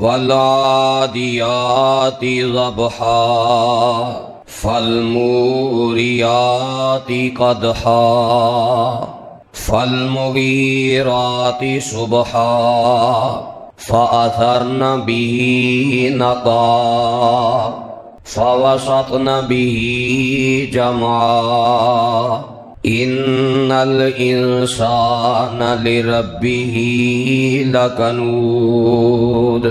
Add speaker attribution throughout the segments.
Speaker 1: वलादियाति ज़बहा फलमूरियाति क़दहा फलमुगीराति सुबहा फ़अथरन बिही नक़ा फ़वसतन बिही जमा इन्नल इंसान लिरब्बिही लकनूद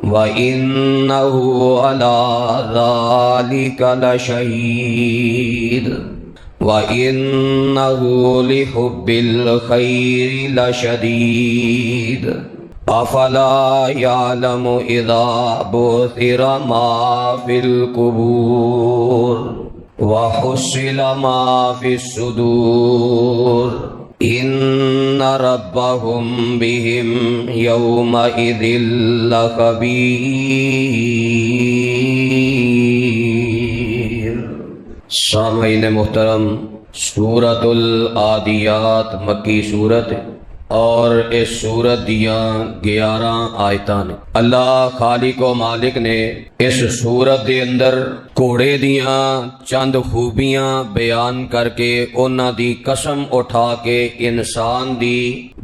Speaker 1: व इन्नहु अला ज़ालिका लशहीद व इन्नहु लिहुब्बिल खैरि लशदीद अफला यालमु इज़ा बुसिरा मा फिल कुबूर व हुस्सिल मा फिस्सुदूर इन्न रब्बहुम बिहिम यौमइज़िल लख़बीर। सामईन मुहतरम, सूरतुल आदियात मक्की सूरत और इस सूरत दियाँ 11 आयतां ने। अल्लाह खालिक व मालिक ने इस सूरत दे अंदर घोड़े दियाँ चंद खूबियां बयान करके उन्हां दी कसम उठा के इंसान दी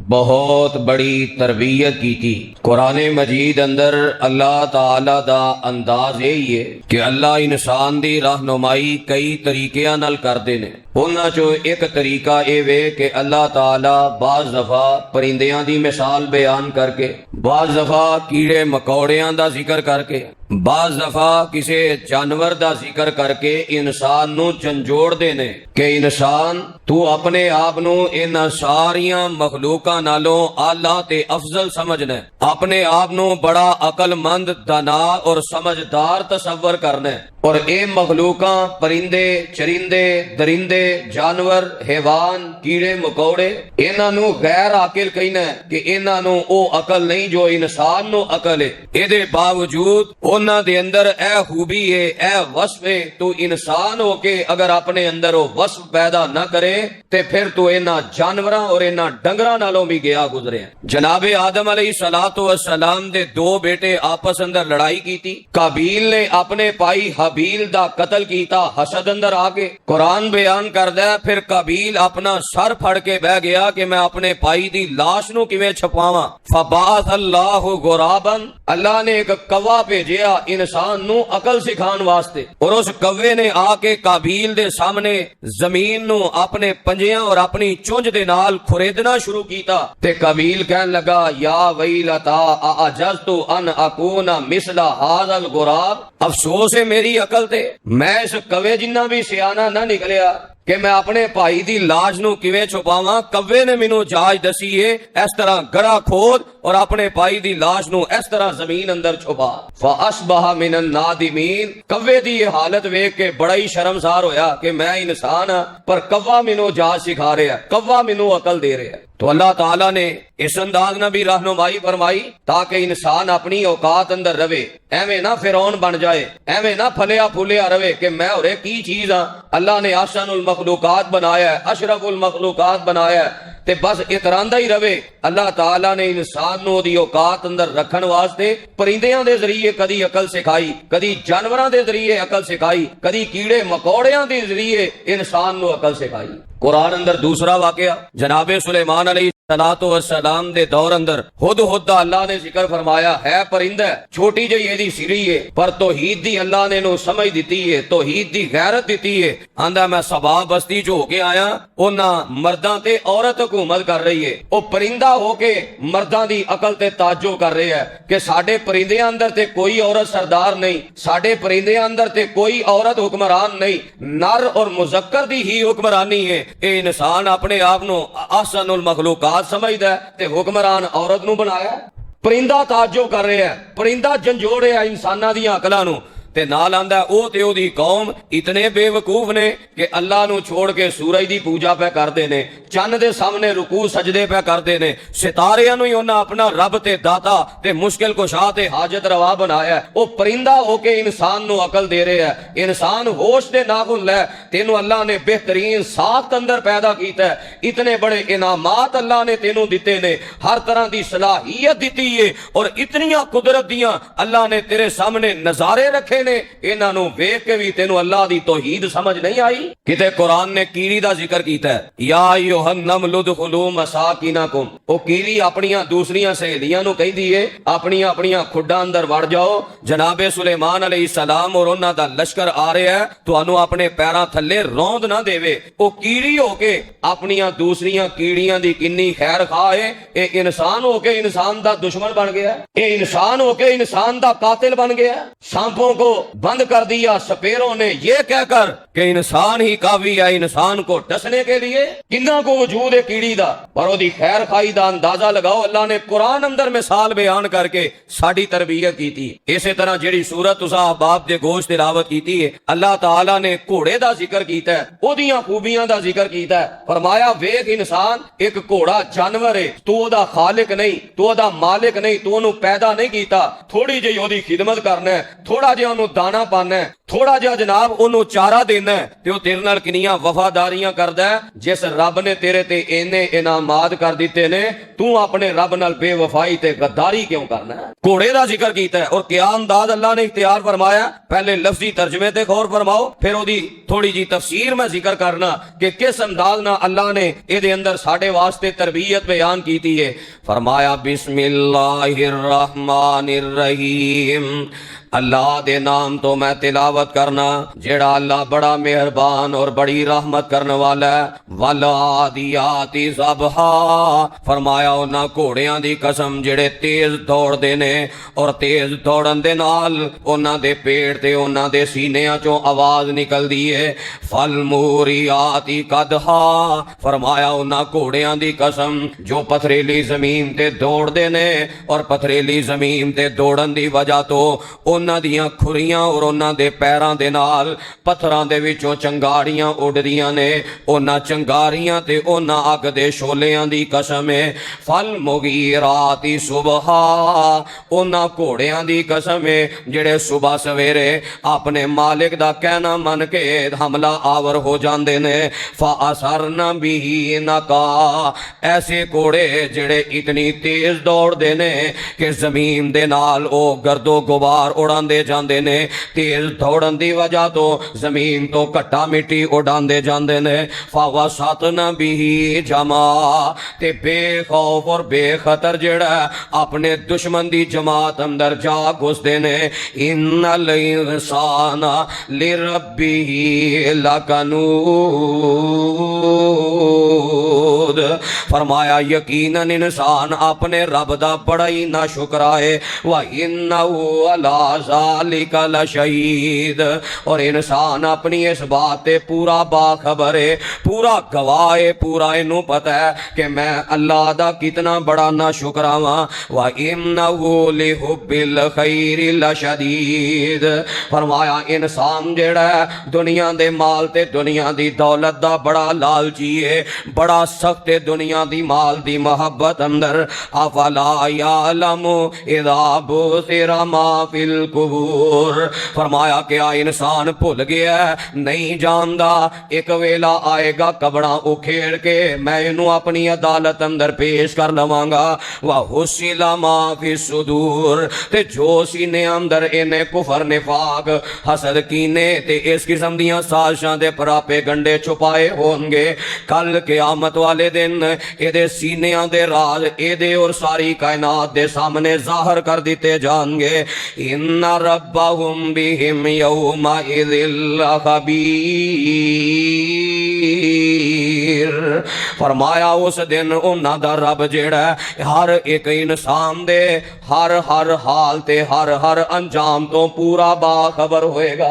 Speaker 1: बहुत बड़ी तरबियत की थी। कुरान मजीद अंदर अल्लाह ताला दा अंदाज यही है कि अल्लाह इंसान दी रहनुमाई कई तरीकियां नाल करदे ने। उन्हां चो एक तरीका ये वे कि अल्लाह ताला बाज़ दफा परिंदियां दी मिसाल बयान करके, बाज़ दफा कीड़े मकौड़ियां दा जिक्र करके, बाज़ दफा किसी जानवर दा जिक्र करके इंसान नू झंझोड़ देने कि इंसान तू अपने आप नू इन्हां सारियां मखलूकां नालों आला ते अफजल समझना, अपने आप नू बड़ा अकलमंद, दाना और समझदार तसव्वुर करना और ये मखलूकां परिंदे चरिंदे दरिंदे जानवर हैवान कीड़े मकौड़े इन्हां नू गैर आकिल कहना कि इन्हां नू ओ अकल नहीं जो इंसान नू अकल है। इहदे बावजूद उन्हां दे अंदर ए खूबी है, ए वस्फ है। तू इंसान होके अगर अपने अंदर वो वस्फ पैदा न करे ते फिर तू इन्हां जानवरां और इन्हां डंगरां नालों भी गया गुजरे। जनाबे आदम अलैहिस्सलातु वस्सलाम दे दो बेटे आपस अंदर लड़ाई की थी। काबील ने अपने भाई हबील दा कत्ल कीता हसद अंदर आके। कुरान बयान करदा है फिर काबील अपना सर फड़ के बह गया कि मैं अपने भाई दी लाश नू किवें छुपावां। फबाअथ अल्लाहु गुराबन, अल्लाह ने एक कौवा भेजिया इंसान नू अकल सिखाने वास्ते और उस कौवे ने आके काबील दे सामने जमीन नू अपने पंजियां और अपनी चुंझ दे नाल खुरेदना शुरू कीता ते काबील कहन लगा या वैलता अजज़तु अन अकूना मिसला हाज़ल गुराब, अफसोस है मेरी अकल ते मैं इस कौवे जिन्ना भी सियाना ना निकलिया कि मैं अपने भाई दी लाश नू किवें छुपावां। कव्वे ने मैनू जाच दसी है इस तरह गड़ा खोद और अपने भाई दी लाश नू इस तरह जमीन अंदर छुपा। फअस्बहा मिनन नादिमीन, कव्वे दी ये हालत वेख के बड़ा ही शर्मसार होया कि मैं इंसान हां पर कव्वा मैनू जाच सिखा रहा है, कव्वा मैनू अकल दे रहा है। तो अल्लाह ताला ने इस अंदाज न भी रहनुमाई फरमाई ताकि इंसान अपनी औकात अंदर रवे, एवें ना फिरौन बन जाए, एवें ना फलिया फुलिया रवे कि मैं और की चीज हाँ। अल्लाह ने अहसनुल मखलूकात बनाया है, अशरफुल मखलूकात बनाया है ते बस इतरांदा ही रवे। अल्लाह ताला ने इंसान नू ओदी औकात अंदर रखन वास्ते परिंदियां दे जरिए कदी अकल सिखाई, कदी जानवरां दे जरिए अकल सिखाई, कदी कीड़े मकौड़ियां दे जरिए इंसान नू अकल सिखाई। कुरान अंदर दूसरा वाकया जनाबे सुलेमान अलैहिस्सलातु वस्सलाम दे दौर अंदर हुद दा अल्लाह ने जिक्र फरमाया है। परिंदा छोटी जी एदी सिरी है पर तौहीद दी अल्लाह ने नू समझ दिती है, तौहीद दी गैरत दिती है। आंदा मैं सबा बस्ती जो होके आया उन्हां मर्दां ते औरत हुकूमत कर रही है। ओ परिंदा होके मर्दां दी अकल ते ताज्जुब कर रहे है कि साडे परिंदियां अंदर ते कोई औरत सरदार नहीं, साडे परिंदियां अंदर ते कोई औरत हुक्मरान नहीं, नर और मुजक्कर दी ही हुक्मरानी है। ए इंसान अपने आप नू अहसनुल मखलूकात समझदा है ते हुक्मरान औरत नू बनाया। परिंदा ताज्जुब कर रहा है, परिंदा झंझोड़ रहा इंसानां दी अकलां नू। ते नाल आंदा ओ ते ओदी कौम इतने बेवकूफ ने कि अल्लाह नू छोड़ के सूरज दी पूजा पे करते ने, चंद दे सामने रुकू सजदे पे करते ने, सितारियां नू ही उन्हें अपना रब ते दाता ते मुश्किल कुशा ते हाजत रवा बनाया। ओ परिंदा होके इंसान नू अकल दे रहे है, इंसान होश दे नाखुन लै, तेनू अल्लाह ने बेहतरीन साख्त अंदर पैदा कीता है, इतने बड़े इनामात अल्लाह ने तेनू दिते ने, हर तरह दी सलाहियत दिती है और इतनियां कुदरत दियां अल्लाह ने तेरे सामने नजारे रखे ने, इन्हां नू वेख के भी तेनू अल्लाह दी तौहीद समझ नहीं आई। किते कुरान ने कीड़ी दा जिक्र कीता है, या अय्युहन लुदखुलू मसाकिनकुम, ओ कीड़ी अपनियां दूसरियां सहेलियां नू कहदी है अपनियां अपनियां खुड्डां अंदर वड़ जाओ, जनाबे सुलेमान अलैहिस्सलाम और उन्हां दा लश्कर आ रहा है, तुहानू अपने पैरां थल्ले रौंद ना देवे। ओ कीड़ी होके अपनियां दूसरियां कीड़ियां दी किन्नी खैर खा है, ए इंसान होके इंसान दा दुश्मन बन गया, ए इंसान होके इंसान दा कातिल बन गया। सांपों को बंद कर दिया सपेरों ने ये कहकर कि इंसान ही काफी है इंसान को डसने के लिए। किन्ना को वजूद है कीड़ी दा, पर ओदी खैर खाई दा अंदाजा लगाओ। अल्लाह ने कुरान अंदर मिसाल बयान करके साडी तरबियत की थी। इसे तरह जेड़ी सूरत तुसा अहबाब दे गोश्त तिलावत की है, अल्लाह ताला ने घोड़े दा जिक्र कीता है, ओदियां खूबियां दा जिक्र कीता है। फरमाया वेख इंसान एक घोड़ा जानवर है, तू ओदा खालिक नहीं, तू ओदा मालिक नहीं, तू ओनू पैदा नहीं कीता, थोड़ी जी ओदी खिदमत करना है, थोड़ा जिहा ओनू दाना पाना है, थोड़ा जिहा जनाब ओनू चारा देना है, ते ओ तेरे नाल किनियां वफादारियां करदा है। जिस रब ने तेरे ते इन्ने इनामात कर दिते ने, तू अपने रब नाल बेवफाई ते गद्दारी क्यों करना है। घोड़े दा जिक्र कीता है और क्या अंदाज अल्लाह ने इख्तियार फरमाया। पहले लफ्जी तर्जमे ते गौर फरमाओ, फिर ओदी थोड़ी जी तफसीर मैं जिक्र करना कि किस अंदाज नाल अल्लाह ने इहदे अंदर साडे वास्ते तरबियत बयान कीती है। फरमाया बिस्मिल्लाहिर रहमानिर रहीम, अल्लाह दे नाम तो मैं तिलावत करना जेड़ा अल्लाह बड़ा मेहरबान और बड़ी रहमत करने वाला है। वलादियाती ज़बहा, फरमाया उन्हां घोड़ियां दी कसम जेड़े तेज दौड़दे ने और तेज दौड़न दे नाल उन्हां दे पेट ते उन्हां दे सीनियां चों आवाज निकलदी है। फल मूरियाती कदहा, फरमाया उन्हां घोड़ियां दी कसम जो पथरीली जमीन ते दौड़दे ने और पथरीली जमीन ते दौड़न दी वजह तो उन्हां दियां खुरियां और उन्हां दे पैरां दे नाल पत्थरां दे विचों चंगारियां उड़दियां ने। उन्हां चंगारियां ते उन्हां अग दे शोलियां दी कसम है। फल मुगीराती सुबहा, उन्हां घोड़ियां दी कसम है जेड़े सुबह सवेरे अपने मालिक दा कहना मन के हमला आवर हो जांदे ने। फाअसरना बिही नका, ऐसे घोड़े जेड़े इतनी तेज दौड़दे ने कि जमीन दे नाल ओ गर्दो गुबार उड़ांदे जांदे ने। तेज दौड़न दी वजह तो जमीन तो घट्टा मिट्टी उड़ांदे जांदे ने। फवसतना बिही जमा, ते बेखौफ और बेखतर जेड़ा अपने दुश्मन दी जमात अंदर जा घुसदे ने। इन्नल इंसाना लिरब्बिही लकनूद, फरमाया यकीनन इंसान अपने रब दा बड़ा ही नाशुक्रा है। व इन्नहु अला ज़ालिका लशहीद, और इंसान अपनी इस बात ते पूरा बाखबर है, पूरा गवाह है, पूरा इनू पता है कि मैं अल्लाह दा कितना बड़ा नाशुक्रा वां। व इन्नहु लिहुब्बिल खैरि लशदीद, फरमाया इंसान जेड़ा दुनिया दे माल ते दुनिया दी दौलत दा बड़ा लालची है, बड़ा सख्त है दुनिया दी माल दी मोहब्बत अंदर। अफला यालमु इज़ा बुसिरा मा फिल कुबूर, फरमाया क्या इंसान भुल गया नहीं जानदा एक वेला आएगा कबड़ा उखेड़ के मैं इनू अपनी अदालत अंदर पेश कर लवांगा। व हुसिला मा फि सुदूर, ते जो सीने अंदर इन्हें कुफर निफाक हसद कीने ते इस किस्म दियां साजिशां दे परापे गंडे छुपाए होंगे, कल क़यामत वाले दिन एदे सीनियां दे राज एदे और सारी कायनात दे सामने जाहिर कर दिते जाएंगे। इन्ना रब्बहुम बिहिम यौमा इज़िल खबीर, कबीर। फरमाया उस दिन उन्हां दा रब जेड़ा हर एक इंसान दे हर हर हाल ते हर हर अंजाम तो पूरा बाखबर होएगा।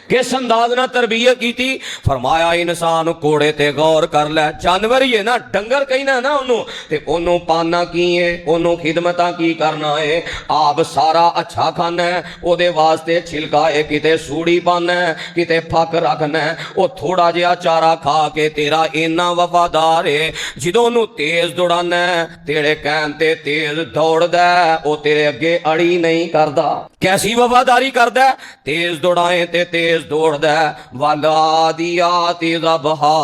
Speaker 1: किस अंदाज ना तरबियत की थी? फरमाया इंसान घोड़े ते गौर कर लै, जानवर ही है ना, डंगर कहना ना ओनू, ते ओनू पाना की है, ओनू खिदमतां की करना है। आप सारा अच्छा खाना है, ओदे वास्ते छिलका है, किते सूड़ी पाना है, किते फक रखना है। ओ थोड़ा जिहा चारा खा के तेरा इन्ना वफादार है, जिदों ओनू तेज दौड़ाना है तेरे कहन ते तेज दौड़दा है, ओ तेरे अगे अड़ी नहीं करदा। कैसी वफादारी करदा है? तेज दौड़ाए ते तेज दौड़दा है। वलादियाती ज़बहा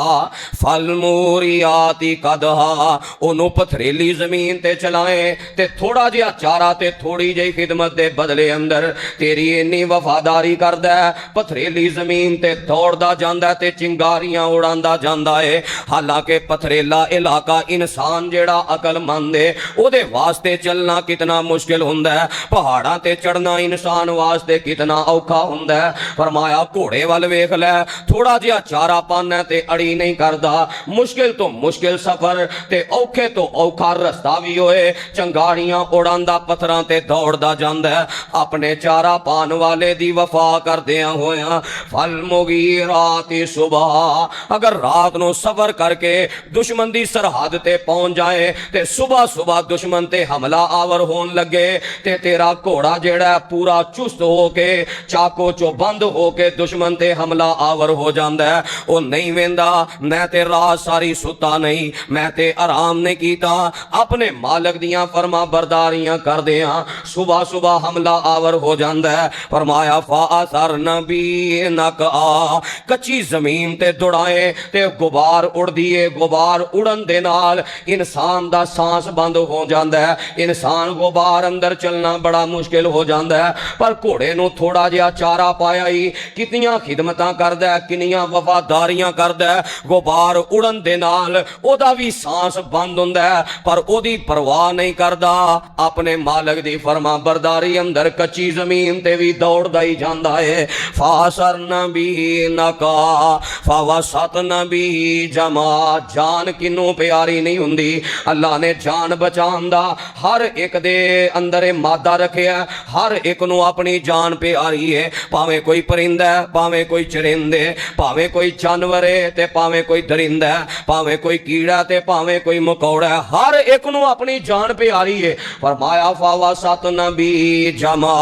Speaker 1: फलमूरियाती कदहा, ओनू पथरीली जमीन ते चलाए ते थोड़ा जिहा चारा ते थोड़ी जी खिदमत दे बदले अंदर तेरी इन्नी वफादारी करदा है। पथरीली जमीन ते दौड़दा जांदा ते चिंगारियां उड़ांदा जांदा है। हालांकि पथरीला इलाका इंसान जेड़ा अकलमंद है ओदे वास्ते चलना कितना मुश्किल हुंदा है, पहाड़ां ते चढ़ना इंसान वास्ते कितना औखा हुंदा है। फरमाया घोड़े वाल वेख लै, थोड़ा जिहा चारा पाना ते अड़ी नहीं करदा। मुश्किल तो मुश्किल सफर ते औखे तो औखा रस्ता भी होए, चंगारियां उड़ांदा पत्थरां ते दौड़दा जांदा है, अपने चारा पान वाले दी वफा करदियां होया। फल मुगीराती सुबह, अगर रात नो सफर करके दुश्मन दी सरहद ते पहुंच जाए ते सुबह सुबह दुश्मन ते हमला आवर होन लगे ते तेरा घोड़ा जेड़ा पूरा चुस्त होके चाको चो बंद होके दुश्मन ते हमला आवर हो जांदा है। ओ नहीं वेंदा, मैं ते रात सारी सुता नहीं, मैं ते आराम नहीं कीता, अपने मालिक दियां फरमा बरदारियां करदे हां, सुबह सुबह हमला आवर हो जांदा है। फरमाया फाअसर नबी नका, कच्ची जमीन ते दौड़ाए ते गुबार उड़दी है, गुबार उड़न दे नाल इंसान दा सांस बंद हो जांदा है, इंसान गुबार अंदर चलना बड़ा मुश्किल हो जांदा है। पर घोड़े नू थोड़ा जिहा चारा पाया ही कितनियां खिदमतां करदा है, कितनियां वफादारियां करदा है, गुबार उड़न दे नाल ओदा भी सांस बंद हुंदा है, पर ओदी परवाह नहीं करदा, अपने मालिक दी फरमा बरदारी अंदर कच्ची जमीन ते भी दौड़दा ही जांदा है। फासर नबी नका फवसत नबी जमा, जान किनू प्यारी नहीं हुंदी, अल्लाह ने जान बचान दा हर एक दे अंदर मादा रखिया, हर एक नू अपनी जान प्यारी है। भावें कोई परिंदा है, भावें कोई चरिंदे, भावें कोई जानवर है ते भावें कोई दरिंदा है, भावें कोई कीड़ा ते भावें कोई मकौड़ा है, हर एक नू अपनी जान प्यारी है। फरमाया फवसत नबी जमा,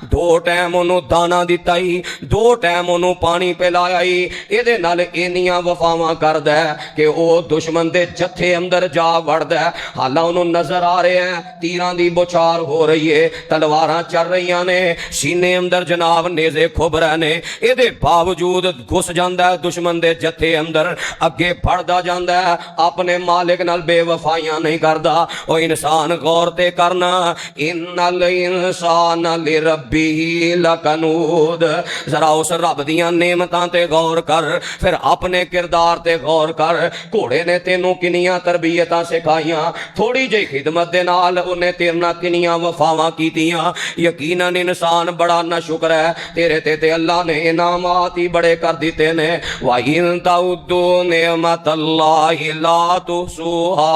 Speaker 1: दो टाइम ओनू दाना दिता ही, दो टाइम ओनू पानी पिलाया ही, इहदे नाल इन्नियां वफावां करदा है कि ओ दुश्मन दे जत्थे अंदर जा वड़दा है। हालां ओनू नजर आ रहा है तीरां दी बौछार हो रही है, तलवारां चल रही ने, सीने अंदर जनाब नेज़े खुब रहे ने, इहदे बावजूद घुस जांदा है दुश्मन दे जत्थे अंदर, अगे बढ़दा जांदा है, अपने मालिक नाल बेवफाइयां नहीं करदा। ओ इंसान गौर ते करना, इन्नल इंसान लिरब्बिही लकनूद, जरा उस रब दियां नेमतां ते गौर कर, फिर अपने किरदार ते गौर कर। घोड़े ने तेनू किनियां तरबियतां सिखाइयां, थोड़ी जी खिदमत दे नाल उन्हें तेरे नाल किनियां वफावां कीतियां। यकीनन इंसान बड़ा ना शुक्र है, तेरे ते अल्लाह ने इनामात ही बड़े कर दिते ने। वा इन तउद्दू निअमतल्लाहि ला तुहसूहा,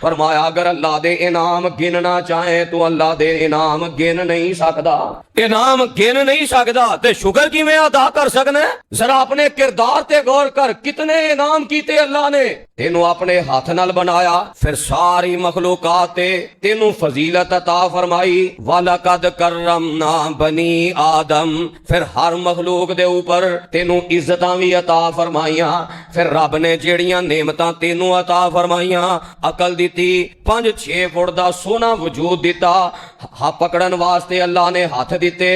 Speaker 1: फरमाया अगर अल्लाह दे इनाम गिनना चाहे तो अल्लाह दे इनाम गिन नहीं सकदा, इनाम गिन नहीं सकदा, ते शुक्र किवें अदा कर सकना है? जरा अपने किरदार ते गौर कर, कितने इनाम कीते अल्लाह ने, तेनू अपने हाथ नाल बनाया, फिर सारी मखलूकात ते तेनू फजीलत अता फरमाई। वलकद करमना बनी आदम, फिर हर मखलूक दे ऊपर तेनू इज्जतां भी अता फरमाइयां। फिर रब ने जेड़ियां नेमतां तेनू अता फरमाइयां, अकल दिती, 5-6 फुट दा सोना वजूद दिता, हा पकड़न वास्ते अल्लाह ने हाथ दिते,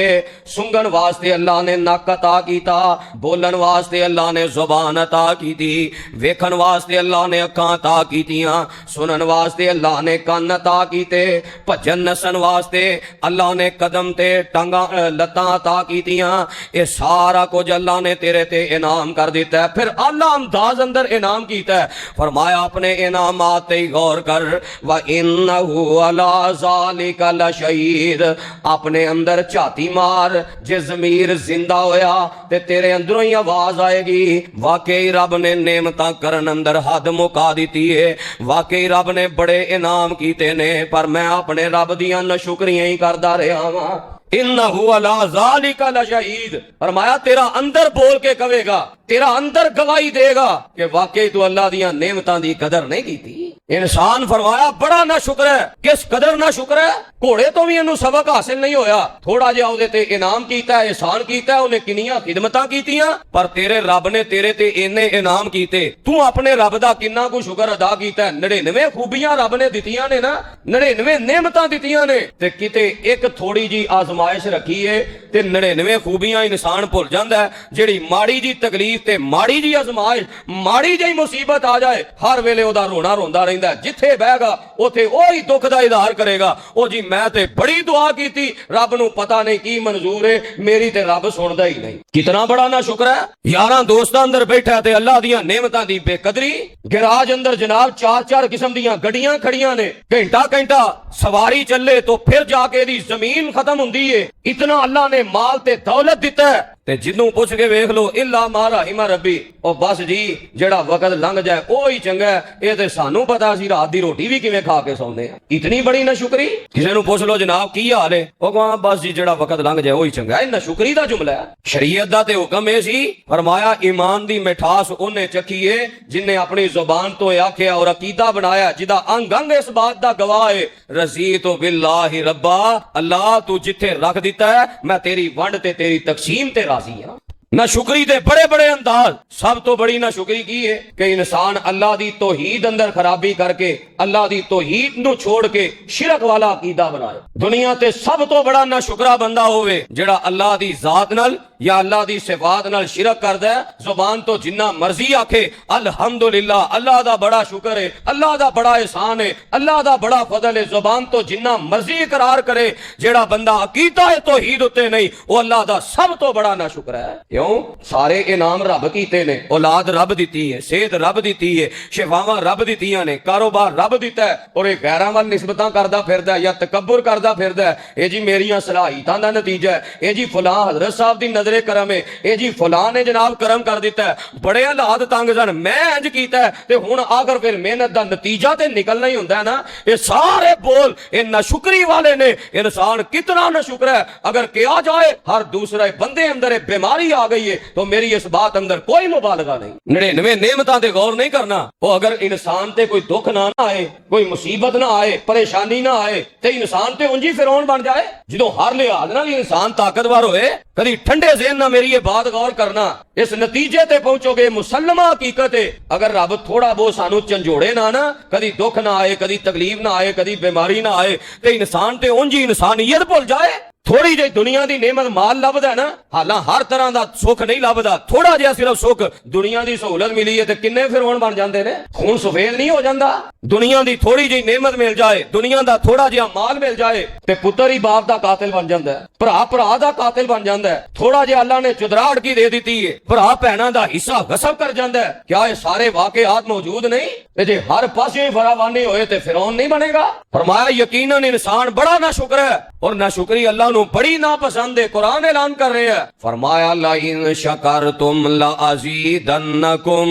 Speaker 1: सुंगन वास्ते अल्लाह ने नक अता कीता, बोलन वास्ते अल्लाह ने जुबान अता कीती, वेखन वास्ते अल्लाह ने अखां अता कीतियां, सुनन वास्ते अल्लाह ने कान अता कीते, भजन नसन वास्ते अल्लाह ने कदम ते टांगा लत्तां अता कीतियां। ये सारा कुछ अल्लाह ने तेरे ते इनाम कर दिता है। फिर अल्लाह अंदाज अंदर इनाम कीता है, फरमाया अपने इनामात ते गौर कर। व इन्नहु अला ज़ालिका लशहीद, अपने अंदर झाती मार, जे ज़मीर जिंदा होया ते तेरे अंदरों ही आवाज आएगी, वाकई रब ने नेमतां करन अंदर हद मुका दी है। वाकई रब ने बड़े इनाम कीते ने, पर मैं अपने रब दियां नशुक्रियां ही करदा रहा वां। इन्नहु अला ज़ालिका लशहीद, फरमाया तेरा अंदर बोल के कहेगा, तेरा अंदर गवाही देगा कि वाकई तू अल्लाह दियां नेमतां दी कदर नहीं कीती। इंसान फरमाया बड़ा ना शुक्र है। किस कदर ना शुक्र है? घोड़े तो भी इन्हू सबक हासिल नहीं होया, थोड़ा जिहा उहदे ते इनाम कीता, एहसान कीता, उन्हें किनियां खिदमतां कीतियां, पर तेरे रब ने तेरे ते इन्ने इनाम कीते, तू अपने रब दा किन्ना को शुक्र अदा कीता। 99 खूबियां रब ने दित्तियां ने ना, 99 नेमतां दित्तियां ने, ते किते एक थोड़ी जी आजमाइश रखी है ते 99 खूबियां इंसान भुल जांदा है। जेड़ी माड़ी जी तकलीफ ते माड़ी जी आजमाइश, माड़ी जी मुसीबत आ जाए, हर वेले ओदा रोना रोंदा रहिंदा है। जिथे बहगा उथे ओही दुख दा इजहार करेगा, ओ जी मैं ते बड़ी दुआ कीती, रब नू पता नहीं की मंजूर है, मेरी ते रब सुनदा ही नहीं। कितना बड़ा ना शुक्र है। यारां दोस्तां अंदर बैठा ते अल्लाह दियां नेमतां दी बेकदरी। गैराज अंदर जनाब 4-4 किस्म दियां गड्डियां खड़ियां ने, घंटा घंटा सवारी चले तो फिर जाके दी जमीन खत्म हुंदी है। इतना अल्लाह ने माल ते दौलत दिता है, ते जिन्नू पुछ के वेख लो इल्ला मा रहिमा रब्बी, ओ बस जी जेड़ा वक्त लंघ जाए ओ ही चंगा है। ये ते सानू पता सी रात दी रोटी भी किवें खा के सौंदे आ। इतनी बड़ी नाशुक्री। किसे नू पुछ लो जनाब की हाल है, ओ कहां बस जी जेड़ा वक्त लंघ जाए ओ ही चंगा है। नाशुक्री दा जुमला है। शरीयत दा ते हुक्म ए सी, फरमाया ईमान दी मिठास ओने चखी है जिन्ने अपनी जुबान तो आख्या और अकीदा बनाया, जिदा अंग अंग इस बात दा गवाह है, रज़ीतु बिल्लाहि रब्बा, अल्लाह तू जिथे रख दिता है मैं तेरी वंड ते तेरी तकसीम ते राजी हां। नाशुक्री दे बड़े बड़े अंदाज। सब तो बड़ी नाशुक्री की है कि इंसान अल्लाह दी तौहीद अंदर खराबी करके अल्लाह दी तौहीद नू छोड़ के शिरक वाला अकीदा बनाए। दुनिया ते सब तो बड़ा नाशुकरा बंदा होवे जेड़ा अल्लाह दी जात नाल या अल्लाह दी सिफात नाल शिरक करदा है। जुबान तो जिन्ना मर्जी आखे अल्हम्दुलिल्लाह, अल्लाह दा बड़ा शुक्र है, अल्लाह दा बड़ा एहसान है, अल्लाह दा बड़ा फजल है, जुबान तो जिन्ना मर्जी इकरार करे, जेड़ा बंदा अकीदा है तौहीद उत्ते नहीं, वो अल्लाह दा सब तो बड़ा नाशुक्र है। क्यों? सारे इनाम रब कीते ने, औलाद रब दिती है, सेहत रब दिती है, शिफावां रब दित्तियां ने, कारोबार रब दिता है, और ये गैरां वाल निस्बतां करदा फिरदा है या तकब्बुर करदा फिरदा है। ये जी मेरियां सलाहियतां दा नतीजा है, ये जी फलां हजरत साहब दी नजरे करम है, ये जी फलां ने जनाब करम कर दिता है, बड़े हालात तंग सन, मैं इंज कीता है ते हुण आखिर फिर मेहनत दा नतीजा ते निकलना ही हुंदा है ना। ये सारे बोल ये नाशुक्री वाले ने। इंसान कितना नाशुक्र है। अगर किया जाए हर दूसरे बंदे अंदर बीमारी आ गई है तो मेरी इस बात अंदर कोई मुबालगा नहीं। 99 नेमतां ते गौर नहीं करना। वो अगर इंसान ते कोई दुख ना आए, कोई मुसीबत ना आए, परेशानी ना आए, ते इंसान ते उंजी फिरौन बन जाए। जो हर लिहाज नाल इंसान ताकतवर होए, कभी ठंडे ज़हन ना मेरी ये बात गौर करना, इस नतीजे ते पहुंचोगे। मुसलमा हकीकत है, अगर रब थोड़ा बहुत सानू झंझोड़े ना, कभी दुख ना आए, कभी तकलीफ ना आए, कभी बीमारी ना आए, ते इंसान ते उंजी इंसानियत भुल जाए। थोड़ी जी दुनिया की नेमत माल लभदा है ना, हालां हर तरह का सुख नहीं लभदा, थोड़ा जिहा सिर्फ सुख दुनिया की सहूलत मिली है, तो किन्ने फिर हुण बन जाते हैं। खून सफेद नहीं हो जाता। दुनिया की थोड़ी जी नेमत मिल जाए, दुनिया का थोड़ा जिहा माल मिल जाए, तो पुत्र ही बाप का कातिल बन जाता है, भरा भरा का कातिल बन जाता है। थोड़ा जिहा अल्लाह ने चुदराहट की दे दी है, भरा भैणों का हिस्सा गसब कर जाता है। क्या ये सारे वाकयात मौजूद नहीं? जे हर पासे फरावानी होए तो फिरौन नहीं बनेगा। फरमाया यकीनन इंसान बड़ा नाशुक्र है, और नाशुक्री अल्लाह नू बड़ी नापसंद है। कुरान ऐलान कर रहे हैं, फरमाया लाइन शकरतुम लाज़ीदन्नकुम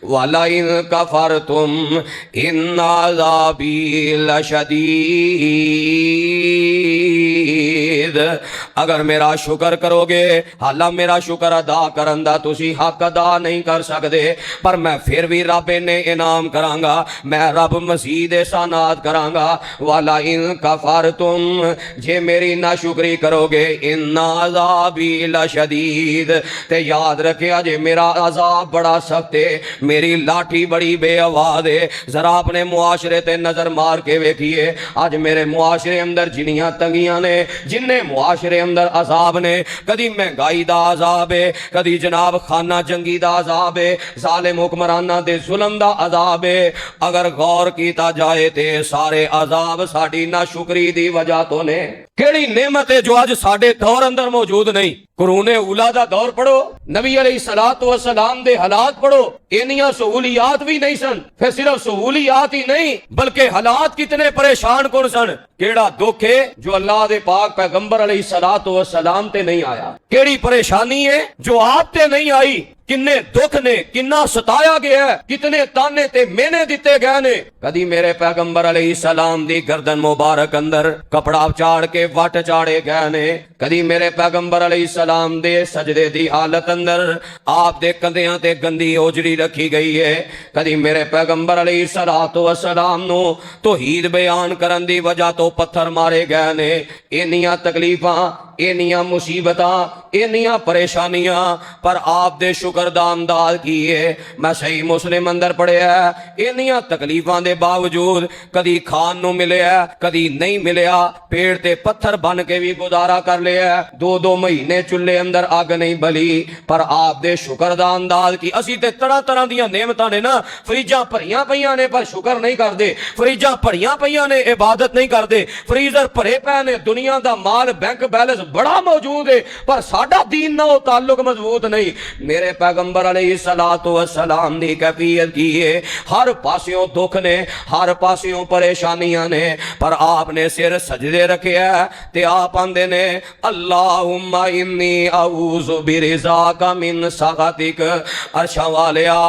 Speaker 1: व लाइन कफरतुम इन्न अज़ाबी लशदीद। अगर मेरा शुक्र करोगे, हालां मेरा शुक्र अदा करन दा तुसी हक अदा नहीं कर सकते, पर मैं फिर भी रब ने इनाम करांगा, मैं रब मजीद एहसानात करांगा। व लाइन कफरतुम, जे मेरी नाशुक्री करोगे, इन्ना अज़ाबी लशदीद, ते याद रखिया जे मेरा अज़ाब बड़ा सख्त है, मेरी लाठी बड़ी बेआवाज है। जरा अपने मुआशरे ते नजर मार के वेखिए, आज मेरे मुआशरे अंदर जिन्नियां तंगियां ने, जिन्ने मुआशरे अंदर अजाब ने, कदी महंगाई दा अजाब है, कदी जनाब खाना जंगी दा अजाब है, जालिम हुक्मराना दे जुल्म दा अजाब है। अगर गौर कीता जाए ते सारे अजाब साडी नाशुक्री दी वजह तो ने। केड़ी नेमत है जो आज साडे दौर अंदर मौजूद नहीं? कुरान उला दा दौर पढ़ो, नबी अलैहिस्सलातु वस्सलाम दे हालात पढ़ो, इन्नियां सहूलियात भी नहीं सन। फिर सिर्फ सहूलियात ही नहीं बल्कि हालात कितने परेशान कुन सन। केड़ा दुख है जो अल्लाह दे पाक पैगंबर अलैहिस्सलातु वस्सलाम ते नहीं आया? केड़ी परेशानी है जो आप ते नहीं आई? किन्ने दुख ने, किन्ना सताया गया है, कितने ताने ते मेने दिते गए ने। कदी मेरे पैगंबर अलैहिस्सलाम दी गर्दन मुबारक अंदर कपड़ा चाड़ के वट चाड़े गए ने। कदी मेरे पैगंबर अलैहिस्सलाम दे सजदे दी हालत अंदर आप दे कंधियां ते गंदी ओजड़ी रखी गई है। कदी मेरे पैगंबर अलैहिस्सलातु वस्सलाम नु तौहीद बयान करन दी वजह तो पत्थर मारे गए ने। इन्नियां तकलीफां, इन्नियां मुसीबतां, इन्नियां परेशानियां, पर आप दे शुक्र दा अंदाज कीए। मैं सही मुस्लिम अंदर पढ़िया इन्नियां तकलीफां दे बावजूद कदी खान नू मिलिया, कदी नहीं मिलिया, पेड़ ते पत्थर बन के भी गुजारा कर लिया। 2-2 महीने चुल्हे अंदर अग नहीं बली, पर आप दे शुक्र दा अंदाज की। असी ते तरह तरह दियां नेमतां ने ना, फ्रिजां भरियां पईयां ने पर शुक्र नहीं करदे, फ्रिजां भरियां पईयां ने इबादत नहीं करदे, फ्रीजर भरे पे ने, दुनिया दा माल बैंक बैलेंस बड़ा मौजूद है, पर साडा दीन ना हो ताल्लुक मजबूत नहीं। मेरे पैगंबर अलैहिस्सलातु वस्सलाम दी कैफियत की है, हर पासियों दुख ने, हर पासियों परेशानियां ने, पर आपने सिर सजदे रखिया ते आप आंदे ने अल्लाहुम्मा इन्नी अऊज़ु बिरिज़ाका मिन सख़तिक। अर्शां वालिया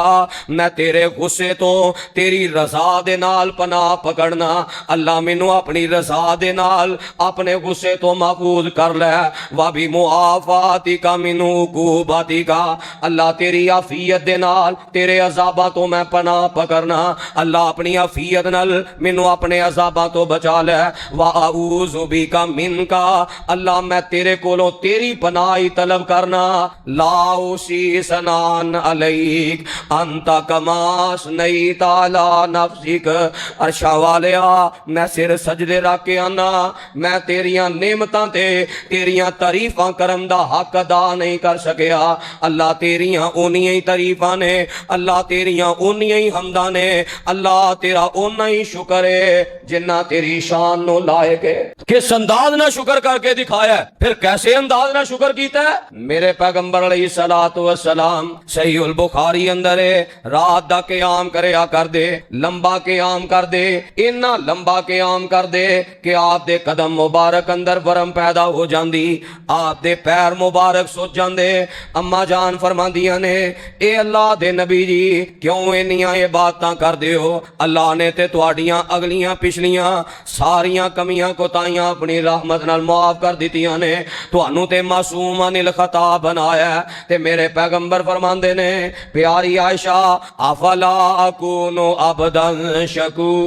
Speaker 1: मैं तेरे गुस्से तो तेरी रज़ा दे नाल पनाह पकड़ना। अल्लाह मैनू अपनी रज़ा दे नाल अपने गुस्से तो महफूज कर ले। वा भी मुआफ़ातिका मिन उक़ूबतिका, अल्लाह तेरी आफियत दे नाल तेरे अज़ाबा तो मैं पनाह पकड़ना। अल्लाह अपनी आफियत नाल मैनू अपने अज़ाबा तो बचा ले। वा अऊज़ु बिका मिनका, अल्लाह मैं तेरे कोलों तेरी पनाह ही तलब करना। ला उसी सनान अलैक अंता कमास नहीं ताला नफ्सिक। अर्शा वालिया मैं सिर सजदे रख के आना, मैं तेरियां नेमतां ते तेरियां तारीफां करन दा हक अदा नहीं कर सकिया। अल्लाह तेरियां उन्नियां ही तारीफां ने, अल्लाह तेरियां उन्नियां ही हमदां ने, अल्लाह तेरा उन्ना ही शुक्र है जिन्ना तेरी शान नो लायक है। किस अंदाज ना शुक्र करके दिखाया, फिर कैसे अंदाज ना शुक्र कीता है। मेरे पैगंबर अलैहिस्सलातु वस्सलाम सहीहुल बुखारी अंदर है, रात दा क़याम करया कर दे, लंबा क़याम कर दे, इन्ना लंबा क़याम कर दे कि आप दे कदम मुबारक अंदर वरम पैदा हो जांदी, आप दे पैर मुबारक सुज जांदे। अम्मा जान फरमांदियां ने ए अल्लाह दे नबी जी क्यों इन्नियां इबादतां करदे हो। अल्लाह ने ते तुहाडियां अगलियां पिछलियां सारियां कमियां कोताहियां अपनी रहमत नाल माफ कर दित्तियां ने, तुहानू ते मासूम अनिल खता बनाया। ते मेरे पैगंबर फरमांदे ने प्यारी आयशा अफला अकूनु अबदन शकूरा,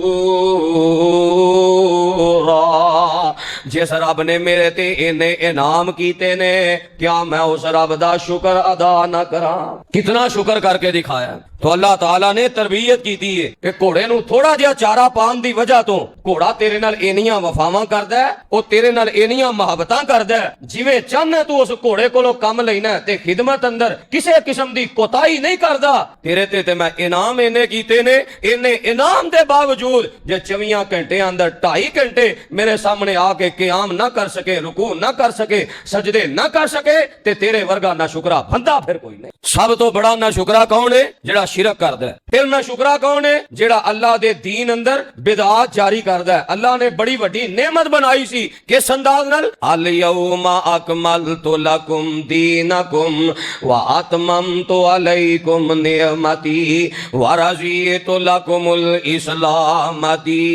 Speaker 1: जिस रब ने मेरे ते इन्ने इनाम कीते ने क्या मैं उस रब दा शुक्र अदा ना करा। कितना शुक्र करके दिखाया। तो अल्लाह ताला ने तरबियत की है कि घोड़े नू थोड़ा जिहा चारा पान दी वजह तो घोड़ा तेरे नाल इन्नियां वफावां करदा है, ओ तेरे नाल इन्नियां मुहब्बतां करदा है, जिवें चाहना तू उस घोड़े कोलों काम लेना ते खिदमत अंदर किसी किस्म दी कोताही नहीं करदा। तेरे ते मैं इनाम इन्ने कीते ने, इन्ने इनाम दे बावजूद जे 24 घंटे अंदर 2.5 घंटे मेरे सामने आके क़याम ना कर सके, रुकू ना कर सके, सजदे ना कर सके, ते तेरे वर्गा ना शुक्रा बंदा फिर कोई नहीं। सब तो बड़ा ना शुक्रा कौन है? जेड़ा शिरक करदा है। फिर ना शुक्रा कौन है? जेड़ा अल्लाह दे दीन अंदर बिदात जारी करदा है। अल्लाह ने बड़ी वड्डी नेमत बनाई सी किस अंदाज नाल, अल यौमा अकमलतु लकुम दीनकुम व अतममतु अलैकुम निअमती व रज़ीतु लकुमुल इस्लाम दीना।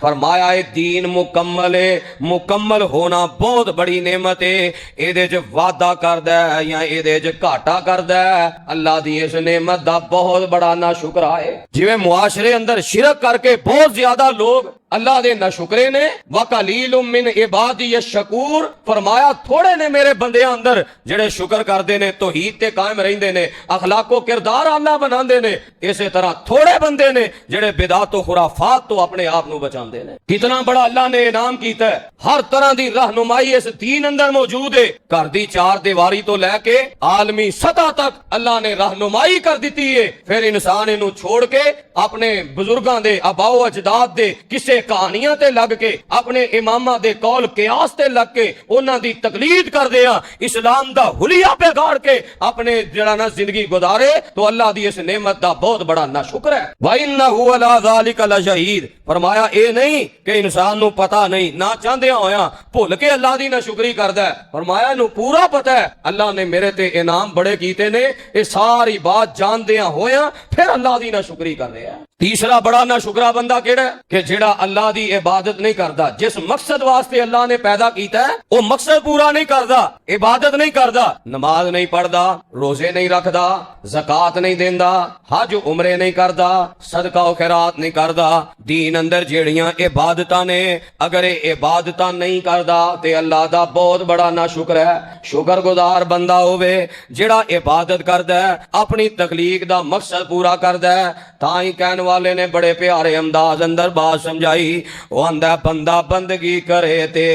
Speaker 1: फरमाया दीन मुकम्मल है, मुकम्मल होना बहुत बड़ी नेमत है। एदे च वादा करदा है या एदे च घाटा करदा है, अल्लाह दी इस नेमत दा बहुत बड़ा ना शुक्र है। जिवें मुआशरे अंदर शिरक करके बहुत ज्यादा लोग अल्लाह दे ना शुक्रे ने, वकलीलुम मिन इबादी शकूर, फरमाया थोड़े ने मेरे बंदे अंदर जेड़े शुक्र करदे ने, तौहीद ते कायम रहिंदे ने, अखलाको किरदार अल्लाह बनांदे ने। इसे तरह थोड़े बंदे ने जेड़े बिदात तो खुराफात तो अपने आप नू बचांदे ने। कितना बड़ा अल्लाह ने इनाम कीता है। हर तरह दी रहनुमाई इस दीन अंदर मौजूद है। घर दी 4 दीवारी तो लैके आलमी सतह तक अल्लाह ने रहनुमाई कर दी है। फिर इंसान इनू छोड़ के अपने बुजुर्गां दे, अबाओ अजदाद दे किसे दे कहानियां ते लग के, अपने इमामा दे कौल कियास ते लग के उन्हां दी तकलीद करदे आ, इस्लाम दा हुलिया बिगाड़ के अपने जड़ा ना जिंदगी गुजारे, तो अल्लाह दी इस नेमत दा बहुत बड़ा नाशुक्र है। व इन्नहु अला ज़ालिका लशहीद। फरमाया ए नहीं कि इंसान नू पता नहीं, ना चाहदे होया भुल के अल्लाह दी नाशुक्री करदा है। फरमाया नू पूरा पता है अल्लाह ने मेरे ते इनाम बड़े कीते ने, ये सारी बात जानदिया होया फिर अल्लाह दी नाशुक्री कर रहा है। तीसरा बड़ा नाशुक्रा बंदा केड़ा है कि जेड़ा अल्लाह दी इबादत नहीं करता, जिस मकसद वास्ते अल्लाह ने पैदा कीता है वो मकसद पूरा नहीं करता, इबादत नहीं करता, नमाज नहीं पढ़ता, रोजे नहीं रखता, ज़कात नहीं देंदा, हज उमरे नहीं करता, सदका खैरात नहीं करता, दीन अंदर जेड़ियां इबादतां ने अगर ये इबादतां नहीं करता ते अल्लाह दा बहुत बड़ा नाशुक्र है। शुक्रगुजार बंदा होवे जेड़ा इबादत करदा है, अपनी तखलीक दा मकसद पूरा करदा है। ताई कहने वाले ने बड़े प्यारे अंदाज अंदर बात समझाई, वो आंदा बंदा बंदगी करे ते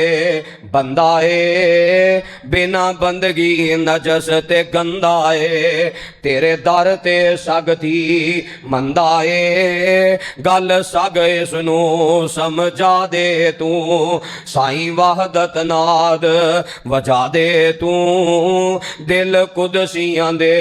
Speaker 1: बंदा है, बिना बंदगी नजस ते गंदा है, तेरे दर ते सगती मंदा है, गल सग इसनू समझा दे तू, साईं वहदत नाद वजा दे तू, दिल कुदसियां दे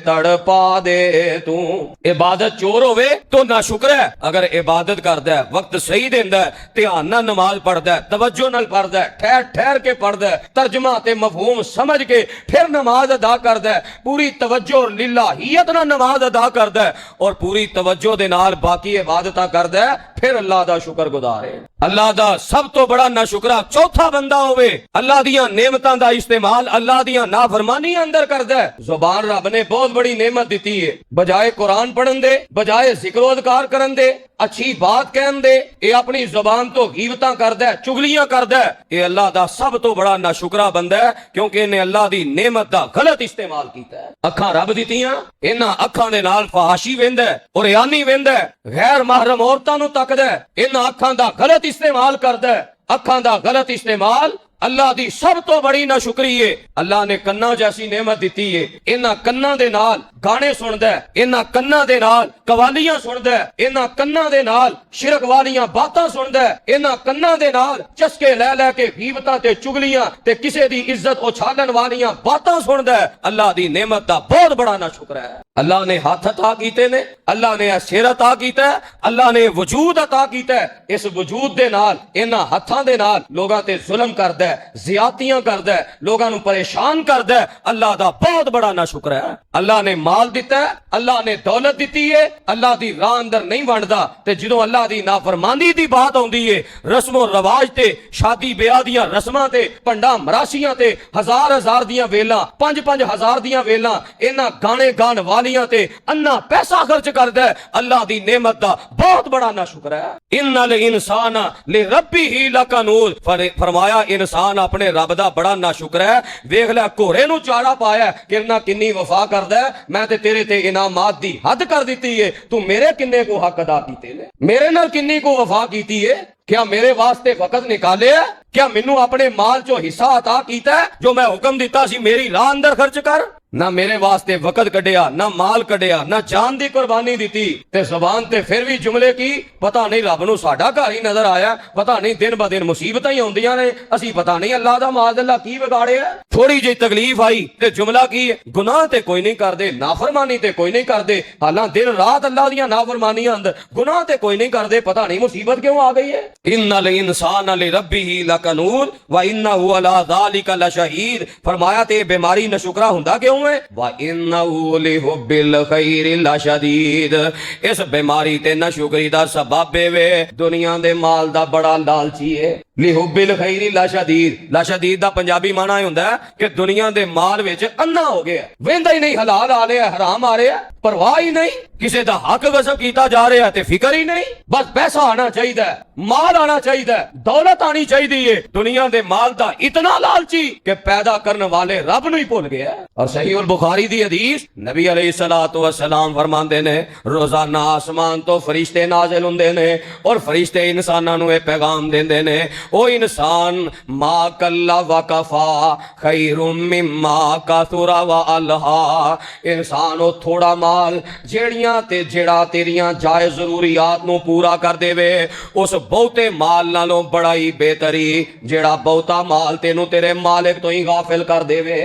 Speaker 1: तड़पा दे तू। इबादत चोर होवे तो ना शुक्र है, अगर इबादत करदा है, वक्त सही देंदा है, ध्यान नाल नमाज पढ़दा है, तवज्जो नाल पढ़दा है, ठहर ठहर के पढ़दा है, तर्जमा ते मफहूम समझ के फिर नमाज अदा करदा है, पूरी तवज्जो और लिल्लाहियत नाल नमाज अदा करदा है और पूरी तवज्जो दे नाल बाकी इबादतां करदा है, फिर अल्लाह दा शुक्रगुजार है। अल्लाह दा सब तो बड़ा नाशुक्रा चौथा बंदा होवे अल्लाह दियां नेमतां दा इस्तेमाल अल्लाह दियां नाफरमानी अंदर करदा है। जुबान रब ने बहुत बड़ी नेमत दी है, बजाए कुरान पढ़न दे, बजाए जिक्र अज़कार करन दे, अच्छी बात कहन दे, ये अपनी जुबान तो गीबतां करदा है, चुगलियां करदा है। ये अल्लाह दा सब तो बड़ा नाशुक्रा बंदा है, क्योंकि इन्हें अल्लाह दी नेमत दा गलत इस्तेमाल कीता है। अखां रब दित्तियां, इन्हां अखां दे नाल फहाशी वेंदा है, उरियानी वेंदा है, गैर महरम औरतां नूं तकदा है, इन्हां अखां दा गलत इस्तेमाल करदा है। अखां दा गलत इस्तेमाल अल्लाह दी सब तो बड़ी नाशुक्री है। अल्लाह ने कन्ना जैसी नेमत दी है, इन्हां कन्ना दे नाल गाने सुनदा है, इन्हां कन्ना दे नाल कवालियां सुनदा है, इन्हां कन्ना दे नाल शिरक वालियां बातां सुनदा है, इन्हां कन्ना दे नाल चस्के लै लै के गीबतां ते चुगलियां ते किसे दी इज्जत उछालन वालियां बातां सुनदा है। अल्लाह दी नेमत दा बहुत बड़ा नाशुक्र है। अल्लाह ने हाथ अता कीते ने, अल्लाह ने सिर अता कीता है, अल्लाह ने वजूद अता कीता है। इस वजूद दे नाल इन्हां हत्थां दे नाल लोगां ते जुल्म करदा है, ज़ियादतियां करदा है, लोगां नूं परेशान करदा है। अल्लाह दा बहुत बड़ा नाशुक्र है। अल्लाह ने माल दिता है, अल्लाह ने दौलत दी है, अल्लाह दी राह अंदर नहीं वंडदा, ते जदों अल्लाह दी नाफरमानी दी बात आउंदी है, रस्मो रवाज ते शादी ब्याह दियां रस्मां ते भंडा मरासियां ते हजार हजार दियां वेलां, 5-5 हजार दियां वेलां, इन्हां गाने गान वालियां ते अन्ना पैसा खर्च करदा है। अल्लाह दी नेमत दा बहुत बड़ा नाशुक्र है। इन्नल इंसान लिरब्बिही लकनूद, फरमाया इंसान अपने रब दा बड़ा नाशुक्र है। वेख लै घोड़े नूं चारा पाया, किरना किन्नी वफा करदा है, मैं ते तेरे ते इनामात दी हद कर दित्ती है, तू मेरे किन्ने को हक अदा कीते ने, मेरे नाल किन्नी को वफा कीती है, क्या मेरे वास्ते वक्त निकाले है, क्या मैनू अपने माल चो हिस्सा अता कीता है, जो मैं हुक्म दिता सी मेरी राह अंदर खर्च कर। ना मेरे वास्ते वक्त कढ़िया, ना माल कढ़िया, ना जान दी कुर्बानी दी, ते जुबान ते फिर भी जुमले की पता नहीं रब नूं साडा घर ही नजर आया, पता नहीं दिन ब दिन मुसीबतां ही आउंदियां ने, असी पता नहीं अल्लाह दा माज़अल्लाह की बिगाड़े है। थोड़ी जी तकलीफ आई ते जुमला की गुनाह ते कोई नहीं करदे, नाफरमानी ते कोई नहीं करदे, हालां दिन रात अल्लाह दियां नाफरमानियां अंदर गुनाह ते कोई नहीं करदे, पता नहीं मुसीबत क्यों आ गई है। इन्नल इंसान लिरब्बिही लकनूद व इन्नहु अला ज़ालिका लशहीद, फरमाया ते बीमारी नशुक्रा हुंदा क्यों है, व इन्नहु लिहुब्बिल खैरि लशदीद, इस बीमारी ते नशुक्री दा सबब वे दुनिया दे माल दा बड़ा लालची है। लिहुब्बिल खैरि लशदीद, लशदीद दा पंजाबी माना हुंदा है कि दुनिया दे माल विच अन्ना हो गया, वेंदा ही नहीं, हलाल आ रहा है, हराम आ रहा है, परवाह ही नहीं, किसी दा हक गसब कीता जा रहा है ते फिक्र ही नहीं, बस पैसा आना चाहिए, माल आना चाहिए, दौलत आनी चाहिए। दुनिया दे माल दा इतना लालची कि पैदा करने वाले रब नूं ही भुल गया। और सही उल बुखारी दी हदीस, नबी अलैहिस्सलातु वस्सलाम फरमांदे ने, रोजाना आसमान तो फरिश्ते नाज़िल हुंदे ने और फरिश्ते इंसानां नूं ये पैगाम देंदे ने, ओ इंसान मा कल्ला व कफा खैरुम मिम्मा कसुरा व अलहा। इंसान ओ थोड़ा माल जेड़ियां ते जेड़ा तेरियां जायज जरूरियात नू पूरा कर देवे उस बहुते माल नालों बड़ा ही बेहतरी जेड़ा बहुता माल तेनू तेरे मालिक तो ही गाफिल कर देवे।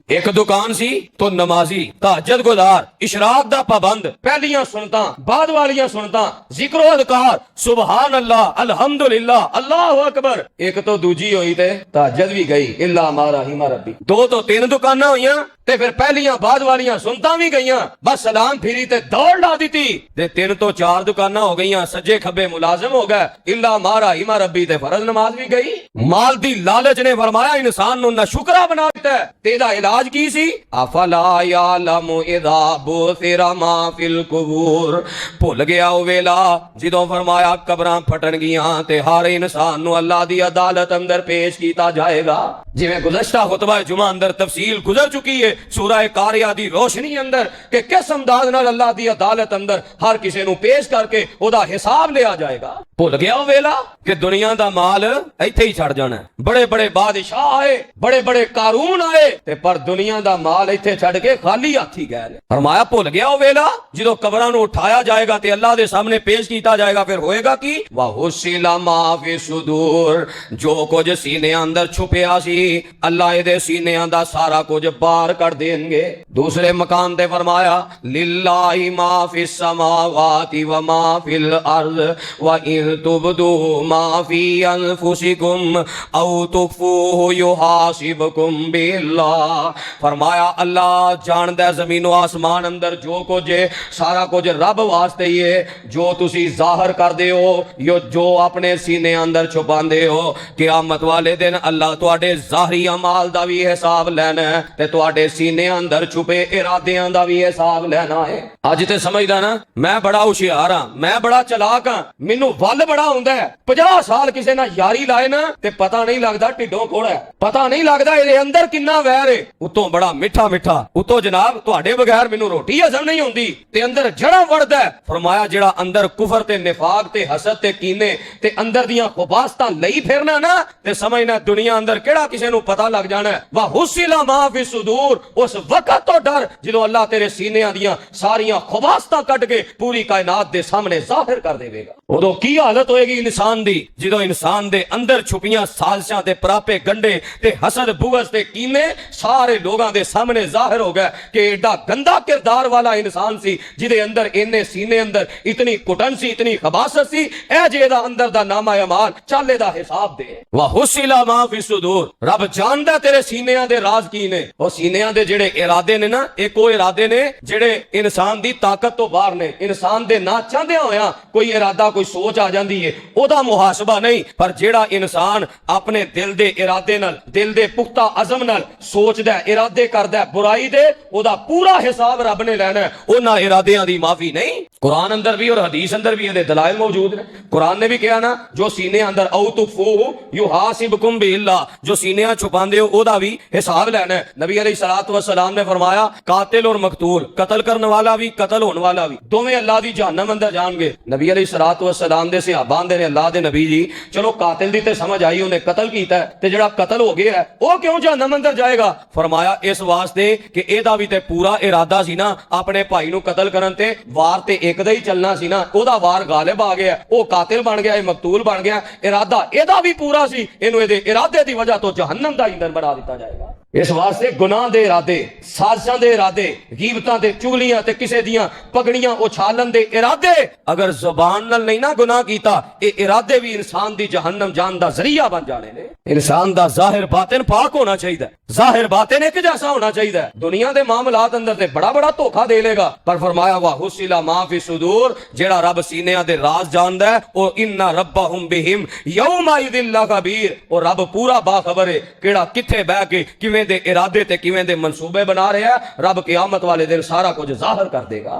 Speaker 1: एक दुकान सी तो नमाजी तहज्जुद गुजार इशराक दा पाबंद पहलियां सुनता बाद वालियां सुनता जिक्र अज़कार सुबहान अल्लाह अल्हम्दुलिल्लाह अल्लाहु अकबर। एक तो दूजी हुई ते तहज्जुद भी गई इल्ला मा रहिमा रब्बी। दो तो तीन दुकाना हुई ते फिर पहलियां बाद वालियां सुनता भी गईयां बस सलाम फिरी ते दौड़ ला दी ते तीन तो चार दुकाना हो गईयां सज्जे खब्बे मुलाजिम हो गए इल्ला मा रहिमा रब्बी ते फर्ज नमाज भी गई। माल दी लालच ने फरमाया इंसान नू नाशुकरा बना दिता है। तेरा इलाज की सी अफला यालमु इदा बुसिरा मा फिल कुबूर। भुल गया ओ वेला जिदों फरमाया कबरां फटन गियां ते हर इंसान नू अल्लाह दी अदालत अंदर पेश कीता जाएगा। जिवें गुज़श्ता खुतबा जुमा अंदर तफसील गुजर चुकी है सूरह कारिया दी रोशनी अंदर कि किस अंदाज नाल अल्लाह दी अदालत अंदर हर किसी नू पेश करके ओदा हिसाब लिया जाएगा। भुल गया ओ वेला कि दुनिया दा माल इत्थे ही छड़ जाना है। बड़े बड़े बादशाह आए बड़े बड़े कारून आए ते पर दुनिया दा माल इत्थे छड़ के खाली हाथी गए। फरमाया भुल गया ओ वेला जिदों कबरां नू उठाया जाएगा ते अल्लाह दे सामने पेश कीता जाएगा फिर होएगा की वा हुसिला मा फी सुदूर। जो कुछ सीने अंदर छुपिया सी अल्लाह इहदे सीनियां दा सारा कुछ बाहर कर देंगे। दूसरे मकान ते फरमाया लिल्लाहि मा फिस समावाति व मा फिल अर्द व इन तुबदू मा फी अनफुसिकुम औ तुखफूहु युहासिबकुम बिल्लाह। फरमाया अल्लाह जानदा जमीनो आसमान अंदर जो कुछ है सारा कुछ रब वास्ते ही है। जो तुसी जाहिर करदे हो यो जो अपने सीने अंदर छुपांदे हो क़यामत वाले दिन अल्लाह तुहाडे ज़ाहिरी अमाल दा भी हिसाब लेना है ते तुहाडे सीने अंदर छुपे इरादियां दा भी हिसाब लेना है। अज ते समझदा ना मैं बड़ा होशियार हां मैं बड़ा चलाक हां मैनू वल बड़ा हुंदा है। 50 साल किसी नाल यारी लाए ना ते पता नहीं लगदा ढिडों कोड़ा है पता नहीं लगदा इहदे अंदर किन्ना वैर है। उतों बड़ा मिठा मिठा उतों जनाब तुहाडे बगैर मैनू रोटी हजम नहीं हुंदी ते अंदर जड़ा वड़दा है। फरमाया जेड़ा अंदर कुफर ते निफाक ते हसद ते कीने ते अंदर दियां खुबासतां लई फिरना ना ते समझना दुनिया अंदर केड़ा किसी नू पता लग जाना है। वा हुसिला मा फी सुदूर उस वक्त तो डर जदों अल्लाह तेरे सीनियां दियां सारियां खुबासतां कट के पूरी कायनात दे सामने जाहिर कर देवेगा। उदों की हालत होएगी इंसान दी जदों इंसान दे अंदर छुपियां साजिशां ते परापे गंडे ते हसद बुगज ते कीने सारे लोगां दे सामने जाहिर हो गए कि एडा गंदा किरदार वाला इंसान सी जिदे अंदर इन्ने सीने अंदर इतनी कुटन सी इतनी खबासत सी ए जेदा अंदर दा नामा अमाल चाले दा हिसाब दे। वा हुसिला मा फी सुदूर रब जानदा तेरे सीनियां दे राज की ने। ओ सीनियां दे जेड़े इरादे ने ना एक ओ इरादे ने जेड़े इंसान दी ताकत तो बाहर ने। इंसान दे ना चाहदे होया कोई इरादा कोई सोच आ जांदी है ओदा मुहासबा नहीं पर जेड़ा इंसान अपने दिल दे इरादे नाल दिल दे पुख्ता अज़म नाल सोचदा इरादे करदा बुराई दे ओदा पूरा हिसाब रब ने लेना है। उन्हां इरादियां दी माफी नहीं। कुरान अंदर भी और हदीस अंदर भी ये दलाइल मौजूद ने। कुरान ने भी कहा ना जो सीने अंदर औ तुखफूहु युहासिबकुम बिल्लाह जो सीने छुपांदे हो ओदा भी हिसाब लेना है। नबी अलैहिस्सलातु वस्सलाम ने फरमाया कातिल और मकतूल कत्ल करने वाला भी कत्ल होने वाला भी दोवें अल्लाह दी जहन्नम अंदर जाएंगे। नबी अलैहिस्सलातु वस्सलाम दे सहाबा ने अल्लाह दे नबी जी चलो कातिल दी ते समझ आई उन्हें कत्ल कीता है ते जेड़ा कत्ल हो गया है वो क्यों जहन्नम अंदर जाएगा। फरमाया इस वास्ते कि एदा भी ते पूरा इरादा सी ना अपने भाई नू कत्ल करन ते वार ते एक दा ही चलना सी ना ओदा वार गालिब आ गया वो कातिल बन गया मकतूल बन गया इरादा एदा भी पूरा सी इनू एदे इरादे दी वजह तो जहन्नम दा ईंधन बना दिता जाएगा। इस वास्ते गुनाह दे इरादे साजिशां दे इरादे गीबतां ते चुगलियां ते किसे दियां पगड़ियां उछालन दे इरादे अगर जुबान नाल नहीं ना गुनाह कीता ये इरादे भी इंसान दी जहन्नम जान दा जरिया बन जाने ने। इंसान दा जाहिर बातिन पाक होना चाहिए जाहिर बातिन एक जैसा होना चाहिए। दुनिया दे मामलात अंदर ते बड़ा बड़ा धोखा दे लेगा पर फरमाया वा हुसिला मा फी सुदूर जेड़ा रब सीनियां दे राज जानदा है ओ इन्ना रब्बहुम बिहिम यौमा इदिल लखबीर ओ रब पूरा बाखबर है केड़ा किथे बह के किवें दे इरादे ते किवें दे मंसूबे बना रहा है, रब क़यामत वाले दिन सारा कुछ जाहिर कर देगा।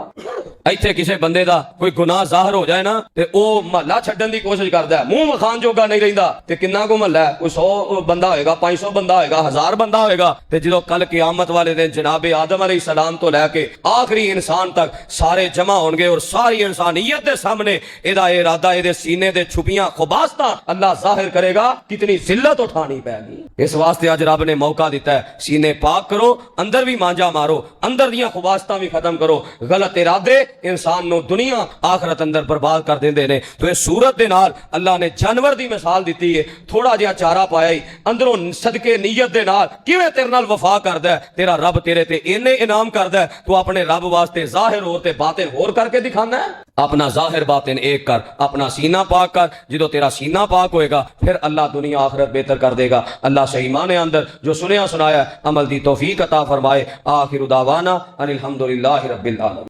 Speaker 1: इत्थे किसी बंदे दा कोई गुनाह जाहिर हो जाए ना ते ओ महला छड्डण दी कोशिश करदा है, मुंह विखाण जोगा नहीं रहिंदा। ते किन्ना को महला है, कोई 100 बंदा होएगा, 500 बंदा होएगा, 1000 बंदा होएगा। ते जदों कल क़यामत वाले दिन जनाबे आदम अलैहिस्सलाम तो लैके आखिरी इंसान तक सारे जमा होणगे और सारी इंसानियत दे सामने एदा इरादा, एदे सीने दे छुपियां खुबासतां अल्लाह जाहिर करेगा, कितनी जिल्लत उठानी पैगी। इस वास्ते अज रब ने मौका दिता है, सीने पाक करो, अंदर भी मांजा मारो, अंदर दियां खुबासतां भी खत्म करो। गलत इरादे इंसान नो दुनिया आखरत अंदर बर्बाद कर देंदे ने। तो इस सूरत दे नाल अल्लाह ने जानवर दी मिसाल दी है, थोड़ा जिहा चारा पाया ही अंदरों सदके नीयत दे नाल किवें तेरे नाल वफा करदा है, तेरा रब तेरे ते इन्ने इनाम करदा है, तू अपने रब वास्ते जाहिर होर ते बातिन होर करके दिखाना है। अपना जाहिर बातिन एक कर, अपना सीना पाक कर। जो तेरा सीना पाक होएगा फिर अल्लाह दुनिया आखिरत बेहतर कर देगा। अल्लाह सही माने अंदर जो सुनया सुनाया अमल दी तौफीक अता फरमाए। आखिर दावाना अनिल हम्दुलिल्लाहि रब्बिल आलमीन।